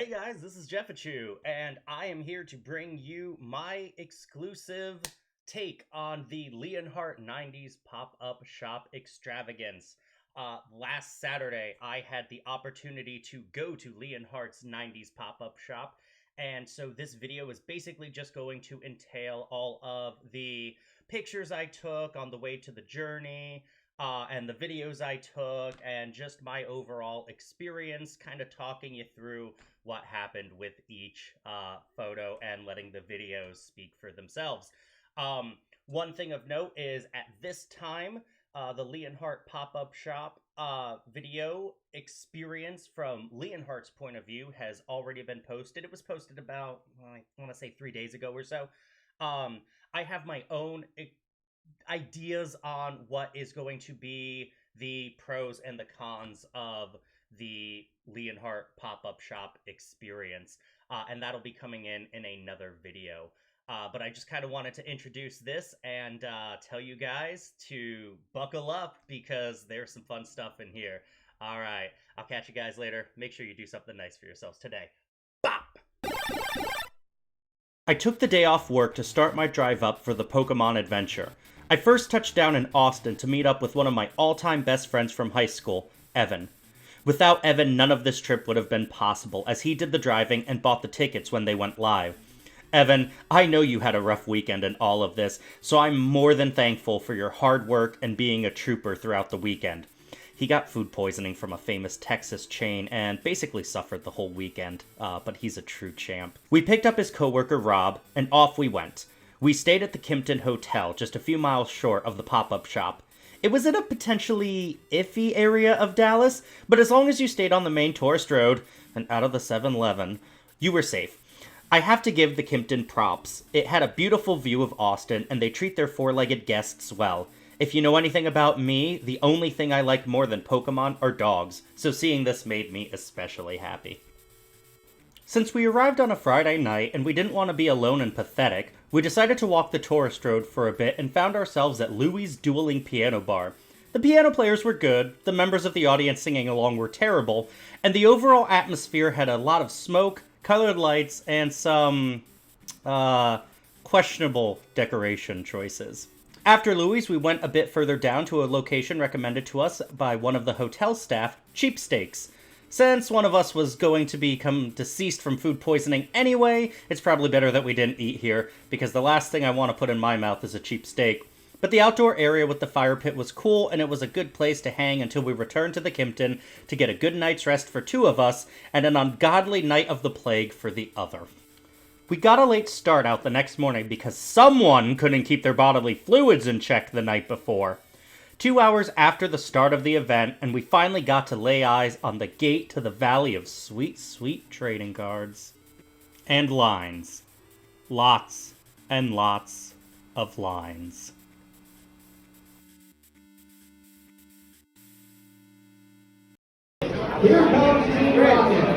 Hey guys, this is Jeffachu, and I am here to bring you my exclusive take on the Leonheart 90s pop-up shop extravagance. Last Saturday, I had the opportunity to go to Leonheart's 90s pop-up shop, and so this video is basically just going to entail all of the pictures I took on the way to the journey, and the videos I took, and just my overall experience, kind of talking you through what happened with each photo and letting the videos speak for themselves. One thing of note is at this time, the Leonheart pop-up shop video experience from Leonheart's point of view has already been posted. It was posted about, I want to say 3 days ago or so. I have my own ideas on what is going to be the pros and the cons of the Leonheart pop-up shop experience, and that'll be coming in another video. But I just kind of wanted to introduce this and tell you guys to buckle up because there's some fun stuff in here. All right, I'll catch you guys later. Make sure you do something nice for yourselves today. Bop! I took the day off work to start my drive up for the Pokemon adventure. I first touched down in Austin to meet up with one of my all-time best friends from high school, Evan. Without Evan, none of this trip would have been possible, as he did the driving and bought the tickets when they went live. Evan, I know you had a rough weekend in all of this, so I'm more than thankful for your hard work and being a trooper throughout the weekend. He got food poisoning from a famous Texas chain and basically suffered the whole weekend, but he's a true champ. We picked up his coworker Rob, and off we went. We stayed at the Kimpton Hotel, just a few miles short of the pop-up shop. It was in a potentially iffy area of Dallas, but as long as you stayed on the main tourist road and out of the 7-Eleven, you were safe. I have to give the Kimpton props. It had a beautiful view of Austin, and they treat their four-legged guests well. If you know anything about me, the only thing I like more than Pokemon are dogs, so seeing this made me especially happy. Since we arrived on a Friday night and we didn't want to be alone and pathetic, we decided to walk the tourist road for a bit and found ourselves at Louie's Dueling Piano Bar. The piano players were good, the members of the audience singing along were terrible, and the overall atmosphere had a lot of smoke, colored lights, and some, questionable decoration choices. After Louie's, we went a bit further down to a location recommended to us by one of the hotel staff, Cheap Steaks. Since one of us was going to become deceased from food poisoning anyway, it's probably better that we didn't eat here, because the last thing I want to put in my mouth is a cheap steak. But the outdoor area with the fire pit was cool, and it was a good place to hang until we returned to the Kimpton to get a good night's rest for two of us, and an ungodly night of the plague for the other. We got a late start out the next morning because someone couldn't keep their bodily fluids in check the night before. 2 hours after the start of the event, and we finally got to lay eyes on the gate to the Valley of Sweet, Sweet trading cards. And lines. Lots and lots of lines. Here comes Team Rocket.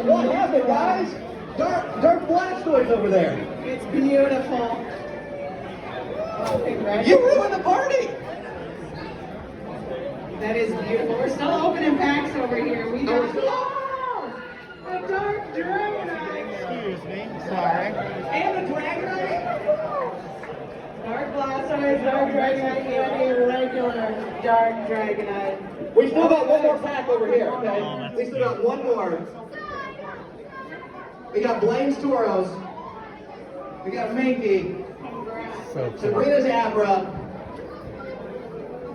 What happened, guys? Dark Blastoise over there. It's beautiful. You ruined the party. That is beautiful. We're still opening packs over here. We got a Dark Dragonite. Excuse me. Sorry. And a Dragonite. Dark Blastoise, Dark Dragonite, and a regular Dark Dragonite. We still got one more pack over here, okay? We still got one more. We got Blaine's Tauros. We got Minky. Sabrina's Abra.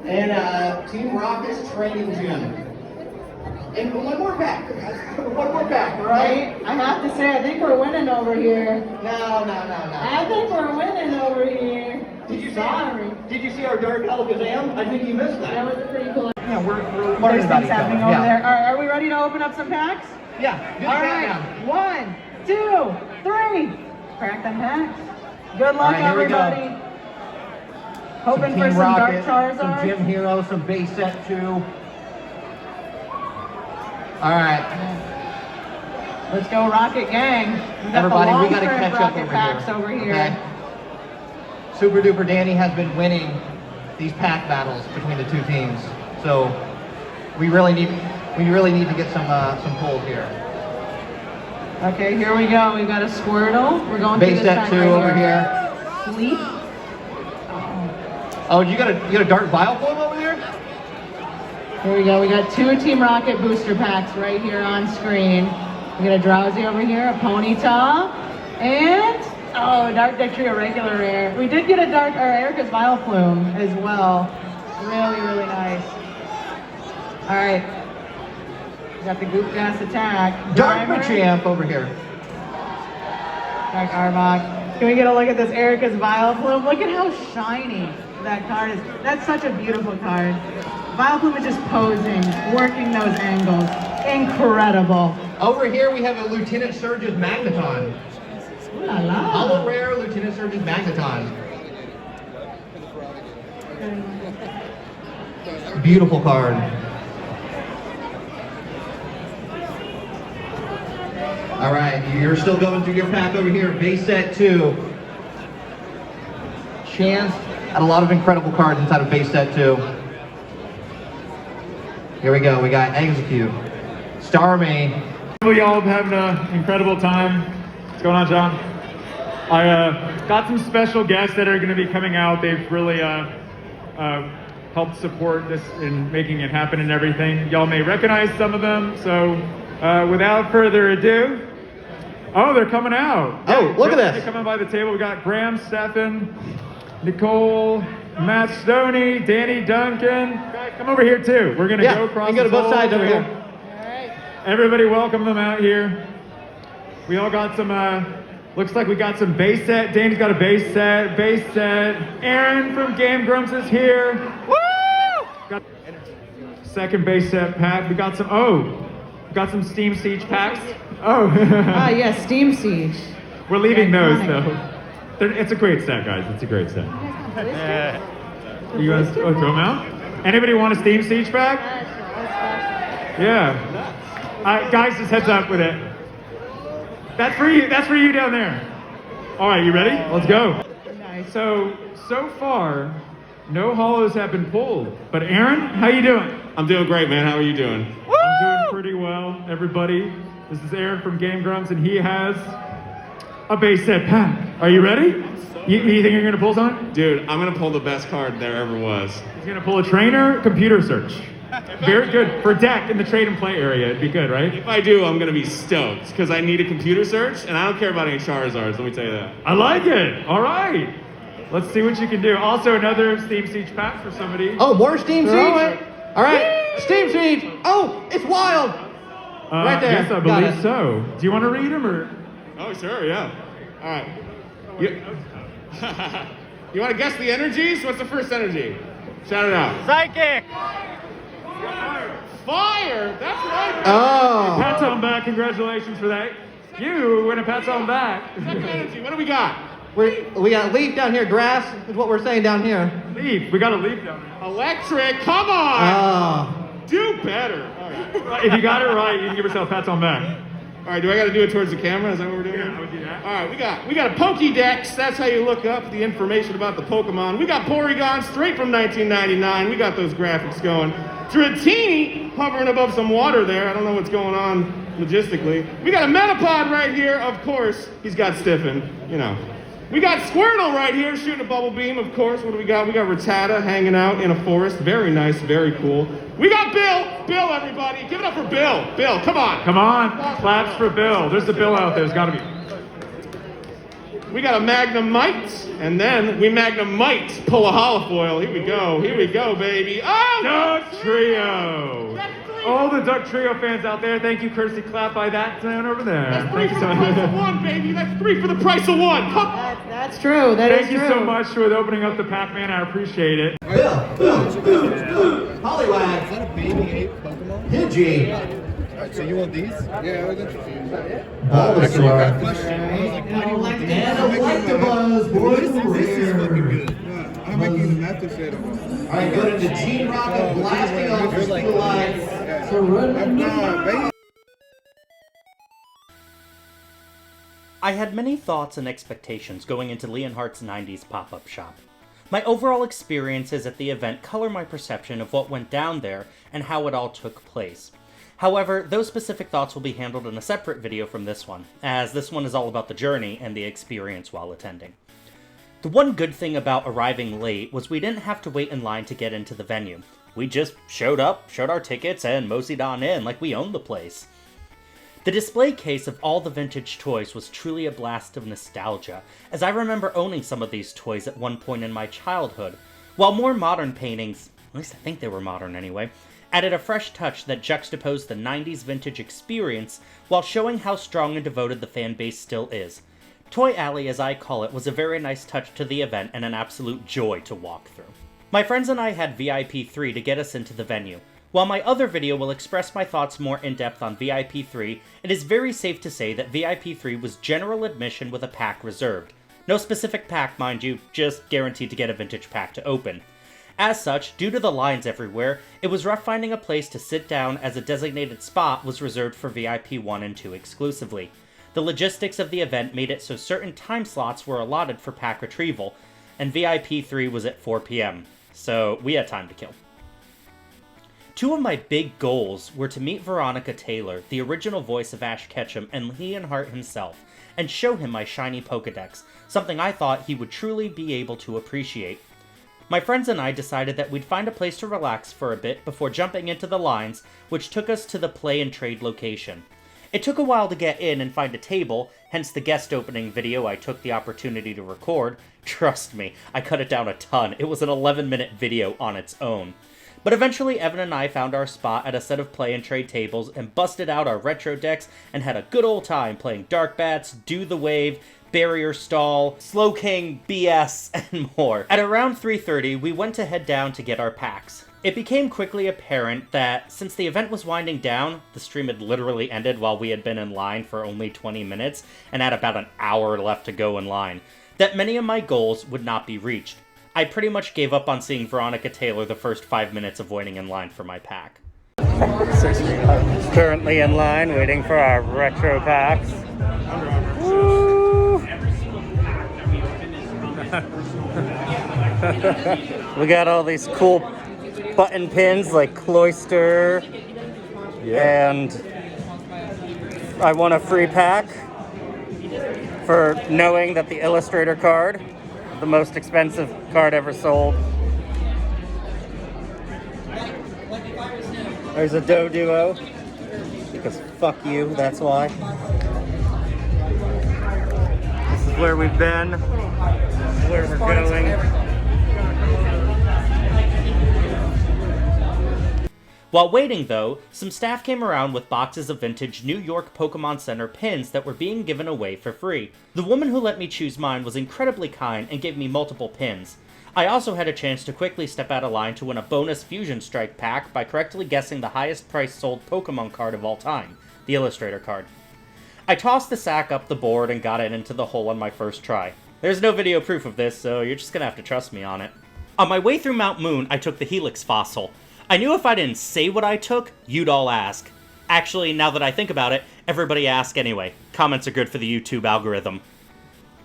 And Team Rocket's Training Gym. And one more pack. One more pack, all right? I have to say, I think we're winning over here. No. I think we're winning over here. Did you see our Dark Alakazam? I think you missed that. That was a pretty cool. Yeah, we're There's learning about things each happening other. over there. All right, are we ready to open up some packs? Yeah, do the All right, countdown. 1, 2, 3. Crack them packs. Good luck, All right, here we go. everybody. Hoping for Team some Rocket, Dark Charizard. some Gym Hero, some base set 2. All right. Let's go, Rocket Gang. We got Everybody, the we long gotta strip catch up Rocket over packs here. over here. Okay. Super Duper Danny has been winning these pack battles between the two teams. So we really need to get some pulls here. Okay, here we go. We've got a Squirtle. We're going Base through this set pack 2 right over here. here. Sleep. Oh, you got a Dark Vileplume over there? Here we go. We got 2 Team Rocket booster packs right here on screen. We got a Drowsy over here, a Ponyta, and Dark Deck Trio regular rare. We did get a Erica's Vileplume as well. Really, really nice. All right. Got the Goop Gas attack. Dark Machamp over here. Dark Arbok. Can we get a look at this Erica's Vileplume? Look at how shiny that card is. That's such a beautiful card. Vileplume is just posing, working those angles. Incredible. Over here we have a Lieutenant Surge's Magneton. Ooh la la. Hollow rare Lieutenant Surge's Magneton. Beautiful card. All right, you're still going through your pack over here. Base set 2. Chance had a lot of incredible cards inside of base set 2. Here we go. We got Execute, Starmie. Y'all having an incredible time. What's going on, John? I got some special guests that are going to be coming out. They've really helped support this in making it happen and everything. Y'all may recognize some of them. So without further ado, they're coming out. Oh, look at this. They're coming by the table. We got Graham, Stefan, Nicole, Matt Stoney, Danny Duncan. Guys, come over here too. We're going to go across. You can go to both sides over here. Everybody welcome them out here. We all got some, looks like we got some base set. Danny's got a base set. Aaron from Game Grumps is here. Woo! Got second base set pack. We got some Steam Siege packs. Yes, Steam Siege. We're leaving those Iconic. though. It's a great set, guys. It's a great set. You guys throw them out? Anybody want a Steam Siege pack? Yeah. Guys, just heads up with it. That's for you. That's for you down there. All right, you ready? Let's go. Nice. So far, no hollows have been pulled. But Aaron, how you doing? I'm doing great, man. How are you doing? I'm doing pretty well, everybody. This is Aaron from Game Grumps, and he has a base set pack. Are you ready? You think you're gonna pull something? Dude, I'm gonna pull the best card there ever was. He's gonna pull a trainer computer search. Very good for deck in the trade and play area. It'd be good, right? If I do, I'm gonna be stoked because I need a computer search, and I don't care about any Charizards. Let me tell you that. I like it. All right. Let's see what you can do. Also, another Steam Siege pack for somebody. Oh, more Steam Throw Siege? All right, Steam Siege. Oh, it's wild. Right there. Yes, I Got believe it. so. Do you want to read them or? Oh, sure, yeah. All right. You want to guess the energies? What's the first energy? Shout it out. Psychic! Fire! That's right. Oh. Pat's on back. Congratulations for that. You win a pat's on back. Second energy. What do we got? We got leaf down here, grass is what we're saying down here. Leaf. We got a leaf down there. Electric. Come on. Oh. Do better. All right. If you got it right, you can give yourself pats on back. All right. Do I got to do it towards the camera? Is that what we're doing? Yeah, I would do that. All right, we got a Pokédex. That's how you look up the information about the Pokemon. We got Porygon straight from 1999. We got those graphics going. Dratini hovering above some water there. I don't know what's going on logistically. We got a Metapod right here. Of course, he's got stiffened, you know. We got Squirtle right here shooting a bubble beam, of course. What do we got? We got Rattata hanging out in a forest. Very nice, very cool. We got Bill. Bill, everybody. Give it up for Bill. Bill, come on. Come on. Claps for Bill. There's a Bill out there. There's got to be. We got a Magnemite, and then we Magnemite pull a holofoil. Here we go. Here we go, baby. Oh! Duck Trio. All the Duck Trio fans out there, thank you, courtesy clap by that down over there. That's three Thank for you the so price of much. one, baby. That's three for the price of one. Come. That's true. That is Thank you true. so much for opening up the Pac-Man. I appreciate it. Bill. Poliwag. Is that a baby ape Pokemon? Pidgey. Alright, so you want these? Yeah, I was interested. Bulbasaur. I got a question. I was like, And Electabuzz, boys. this is fucking good. I'm making the master set. All right, go to the Gene Rocket, blasting off the Like, steel lights. Surrender. baby. I had many thoughts and expectations going into Leonheart's 90s pop-up shop. My overall experiences at the event color my perception of what went down there and how it all took place. However, those specific thoughts will be handled in a separate video from this one, as this one is all about the journey and the experience while attending. The one good thing about arriving late was we didn't have to wait in line to get into the venue. We just showed up, showed our tickets, and moseyed on in like we owned the place. The display case of all the vintage toys was truly a blast of nostalgia, as I remember owning some of these toys at one point in my childhood, while more modern paintings, at least I think they were modern anyway, added a fresh touch that juxtaposed the 90s vintage experience while showing how strong and devoted the fan base still is. Toy Alley, as I call it, was a very nice touch to the event and an absolute joy to walk through. My friends and I had VIP 3 to get us into the venue. While my other video will express my thoughts more in depth on VIP 3, it is very safe to say that VIP 3 was general admission with a pack reserved. No specific pack, mind you, just guaranteed to get a vintage pack to open. As such, due to the lines everywhere, it was rough finding a place to sit down as a designated spot was reserved for VIP 1 and 2 exclusively. The logistics of the event made it so certain time slots were allotted for pack retrieval, and VIP 3 was at 4 PM, so we had time to kill. Two of my big goals were to meet Veronica Taylor, the original voice of Ash Ketchum, and Leonheart himself, and show him my shiny Pokedex, something I thought he would truly be able to appreciate. My friends and I decided that we'd find a place to relax for a bit before jumping into the lines, which took us to the Play and Trade location. It took a while to get in and find a table, hence the guest opening video I took the opportunity to record. Trust me, I cut it down a ton. It was an 11-minute video on its own. But eventually Evan and I found our spot at a set of Play and Trade tables and busted out our retro decks and had a good old time playing Dark Bats, Do the Wave, Barrier Stall, Slow King, BS, and more. At around 3:30, we went to head down to get our packs. It became quickly apparent that since the event was winding down, the stream had literally ended while we had been in line for only 20 minutes and had about an hour left to go in line, that many of my goals would not be reached. I pretty much gave up on seeing Veronica Taylor the first 5 minutes of waiting in line for my pack. Currently in line, waiting for our retro packs. Woo! We got all these cool button pins like Cloister, and I won a free pack for knowing that the Illustrator card, the most expensive card ever sold. There's a Doe Duo, because fuck you, that's why. This is where we've been, this is where we're going. While waiting, though, some staff came around with boxes of vintage New York Pokemon Center pins that were being given away for free. The woman who let me choose mine was incredibly kind and gave me multiple pins. I also had a chance to quickly step out of line to win a bonus Fusion Strike pack by correctly guessing the highest price sold Pokemon card of all time, the Illustrator card. I tossed the sack up the board and got it into the hole on my first try. There's no video proof of this, so you're just gonna have to trust me on it. On my way through Mount Moon, I took the Helix Fossil. I knew if I didn't say what I took, you'd all ask. Actually, now that I think about it, everybody ask anyway. Comments are good for the YouTube algorithm.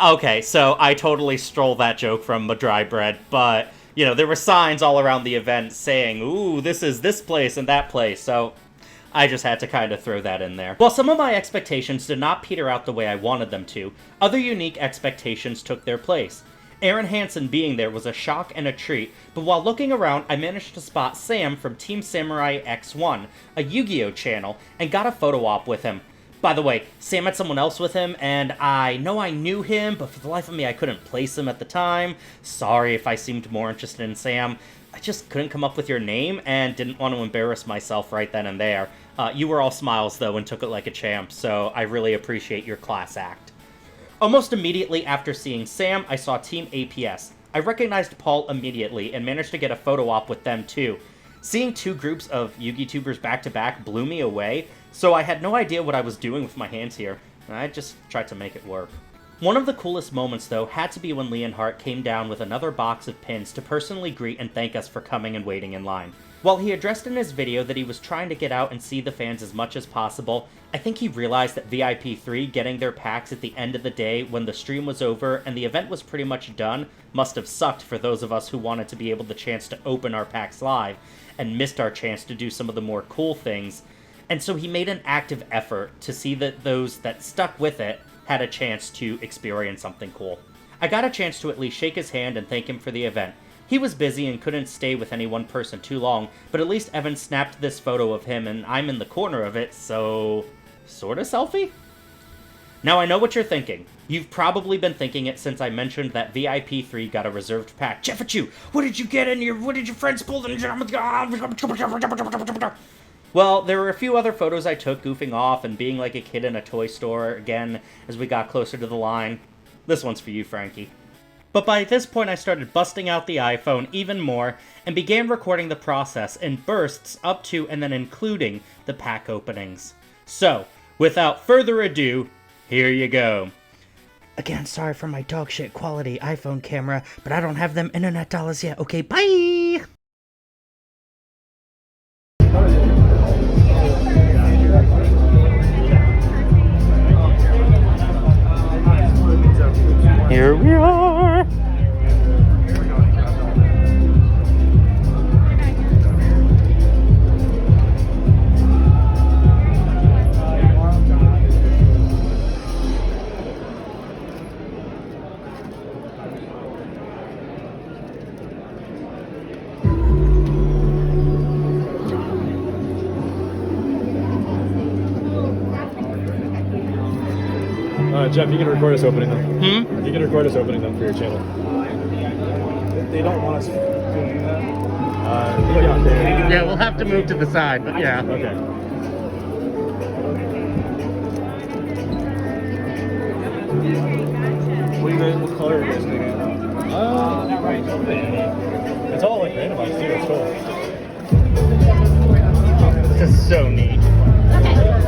Okay, so I totally stole that joke from Madry Bread, but, you know, there were signs all around the event saying, ooh, this is this place and that place, so I just had to kind of throw that in there. While some of my expectations did not peter out the way I wanted them to, other unique expectations took their place. Aaron Hansen being there was a shock and a treat, but while looking around, I managed to spot Sam from Team Samurai X1, a Yu-Gi-Oh channel, and got a photo op with him. By the way, Sam had someone else with him, and I know I knew him, but for the life of me I couldn't place him at the time. Sorry if I seemed more interested in Sam. I just couldn't come up with your name, and didn't want to embarrass myself right then and there. You were all smiles, though, and took it like a champ, so I really appreciate your class act. Almost immediately after seeing Sam, I saw Team APS. I recognized Paul immediately and managed to get a photo op with them too. Seeing two groups of Yu-Gi tubers back to back blew me away, so I had no idea what I was doing with my hands here. I just tried to make it work. One of the coolest moments, though, had to be when Leonheart came down with another box of pins to personally greet and thank us for coming and waiting in line. While he addressed in his video that he was trying to get out and see the fans as much as possible, I think he realized that VIP3 getting their packs at the end of the day when the stream was over and the event was pretty much done must have sucked for those of us who wanted to be able the chance to open our packs live and missed our chance to do some of the more cool things. And so he made an active effort to see that those that stuck with it had a chance to experience something cool. I got a chance to at least shake his hand and thank him for the event. He was busy and couldn't stay with any one person too long, but at least Evan snapped this photo of him and I'm in the corner of it, so... sorta selfie? Now I know what you're thinking. You've probably been thinking it since I mentioned that VIP3 got a reserved pack. Jeffachu, what did you get in your... what did your friends pull in? Well, there were a few other photos I took goofing off and being like a kid in a toy store again as we got closer to the line. This one's for you, Frankie. But by this point I started busting out the iPhone even more and began recording the process in bursts up to and then including the pack openings. So, without further ado, here you go. Again, sorry for my dog shit quality iPhone camera, but I don't have them internet dollars yet. Okay, bye! Here we are! Jeff, you can record us opening them. You can record us opening them for your channel. They don't want us doing that. Yeah, we'll have to move to the side, but yeah. Okay. What color are you guys thinking? It's all like randomized too. It's cool. This is so neat.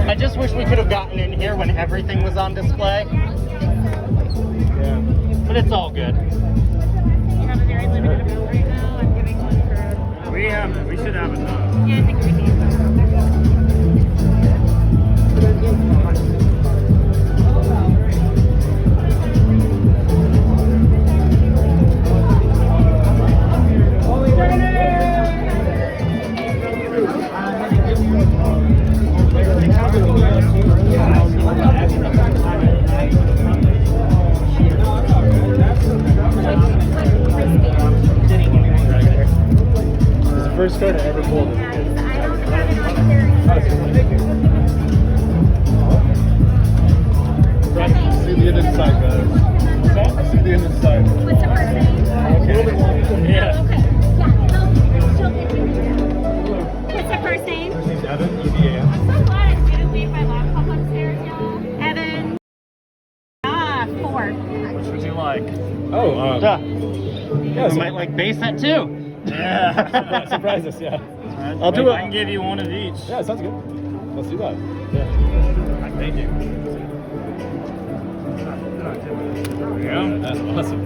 I just wish we could have gotten in here when everything was on display. Yeah. But it's all good. You have a very limited amount right now. I'm giving one for... We should have enough. Yeah, I think we need First card I ever pulled. I don't have it See the inside, guys. See the inside. What's the first name? Okay. Yeah. Okay. What's the first name? First name's Evan, E-V-A-N. I'm so glad I didn't leave my laptop upstairs, y'all. Evan. 4. Which would you like? Oh, Yeah, yeah, you might like base set too. Yeah. Surprise us, yeah. I'll do it. I can give you one of each. Yeah, sounds good. Let's do that. Yeah. Thank you. There we go. That's awesome.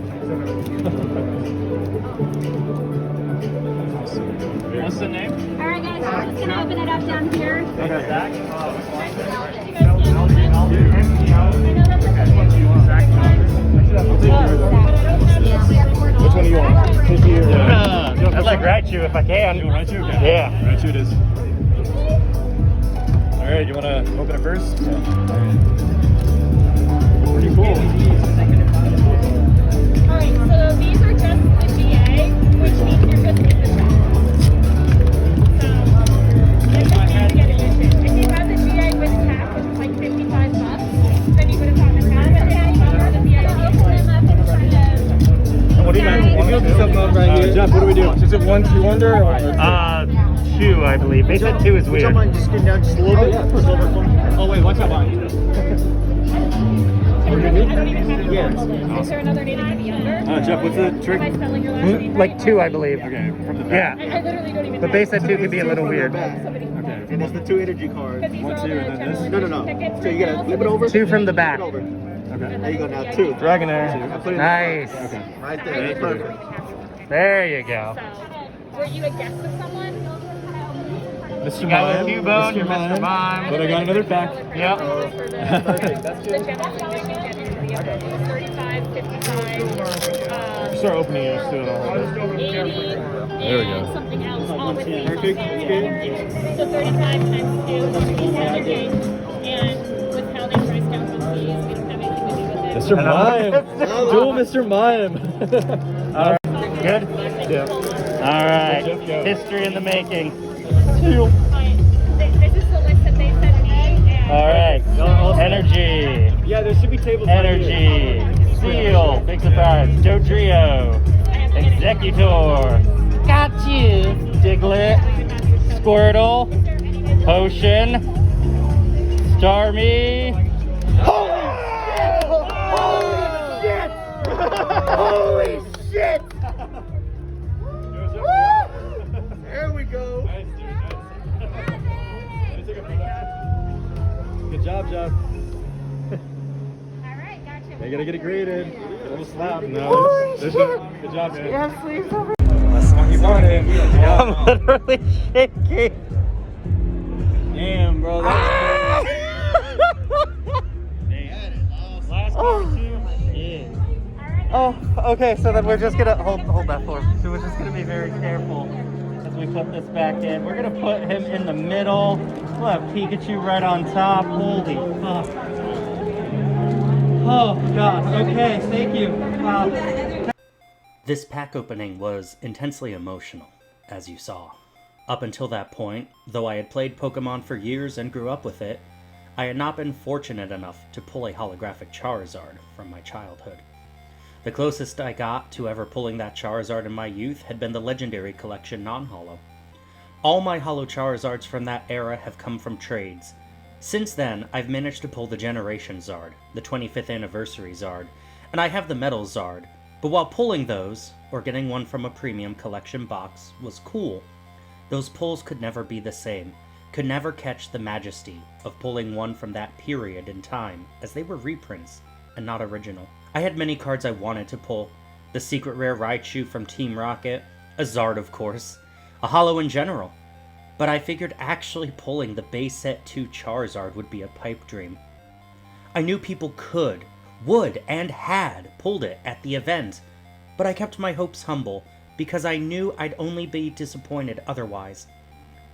What's the name? All right, guys, I'm just going to open it up down here. Okay. Zach? Which one do you want? I'd like Raichu if I can. You want Raichu? Okay. Yeah. Raichu it is. Alright, you want to open it first? Yeah. Pretty cool. Alright, so these are just the GA, which means you're just in the chat. So, that's what you need to get edition. If you had the GA with cap, which was like $55, then you would have gotten the cap. But then you ordered the VIP. Open them up and kind of... What do you guys want? Something up right here. Jeff, what do we do? Is it 1, 2 under? Or 2, I believe. They said 2 is weird. Mind just getting down just a little bit? yeah, of course. Oh, wait, watch out behind you. I don't even have Yeah. Is there another name that can be under? Jeff, what's the trick? Am I spelling your last name right? Like 2, I believe. Okay, from the back. Yeah. I literally don't even But base set 2 could be a little weird. Somebody Okay. And it's the 2 energy cards. because these 1, are all 2, the and then this? general No. tickets So you right gotta now, flip it over. 2 from the back. Flip it over. Okay. There you go now, 2. Dragonair. Nice. Okay. Right there. That's perfect. There you go. So, were you a guest of someone? Mr. Got Mime. your Cubone, your Mr. Mime. But I got another pack. Yep. The general selling you get in the event is 35, 55, Start opening it. Still don't 80, There we go. and something else, all with the Perfect. So 35 times 2 is 300, and with how they price down from fees, we don't have anything to do with it. Mr. Mime. Dual Mr. Mime. Good? Yeah. All right. History in the making. This is the list that they sent me, and All right. Energy. Yeah, there should be tables. Energy. Seal. Big surprise. Joe Trio. Executor. Got you. Diglett. Squirtle. Potion. Starmie. Holy shit! There we go. Good job, Jeff. Alright, gotcha. You gotta get it graded. A little slap. No. Good job, man. have sleeves over. That's the one you wanted. I'm literally shaking. Damn, bro. That's Last card too. Yeah. Oh, okay. So then we're just gonna hold that for. So we're just gonna be very careful as we put this back in. We're gonna put him in the middle. We'll have Pikachu right on top. Holy fuck. Oh god. Okay. Thank you. This pack opening was intensely emotional, as you saw. Up until that point, though I had played Pokemon for years and grew up with it, I had not been fortunate enough to pull a holographic Charizard from my childhood. The closest I got to ever pulling that Charizard in my youth had been the Legendary Collection non-holo. All my holo Charizards from that era have come from trades. Since then, I've managed to pull the Generation Zard, the 25th Anniversary Zard, and I have the Metal Zard, but while pulling those, or getting one from a premium collection box, was cool, those pulls could never be the same, could never catch the majesty of pulling one from that period in time, as they were reprints and not original. I had many cards I wanted to pull, the secret rare Raichu from Team Rocket, a Zard of course, a holo in general, but I figured actually pulling the base set 2 Charizard would be a pipe dream. I knew people could, would, and had pulled it at the event, but I kept my hopes humble because I knew I'd only be disappointed otherwise.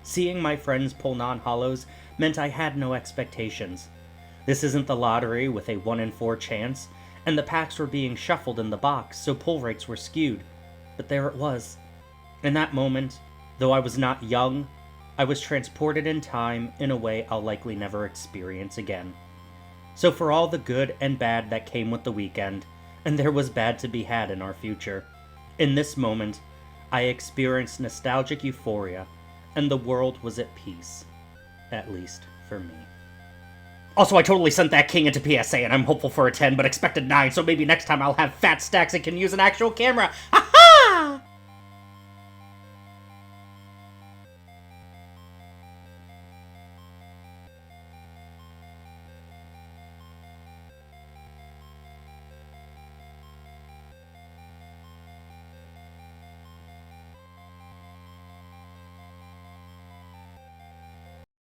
Seeing my friends pull non-holos meant I had no expectations. This isn't the lottery with a 1 in 4 chance, and the packs were being shuffled in the box, so pull rates were skewed. But there it was. In that moment, though I was not young, I was transported in time in a way I'll likely never experience again. So for all the good and bad that came with the weekend, and there was bad to be had in our future, in this moment, I experienced nostalgic euphoria, and the world was at peace. At least, for me. Also, I totally sent that king into PSA, and I'm hopeful for a 10, but expected 9, so maybe next time I'll have fat stacks and can use an actual camera!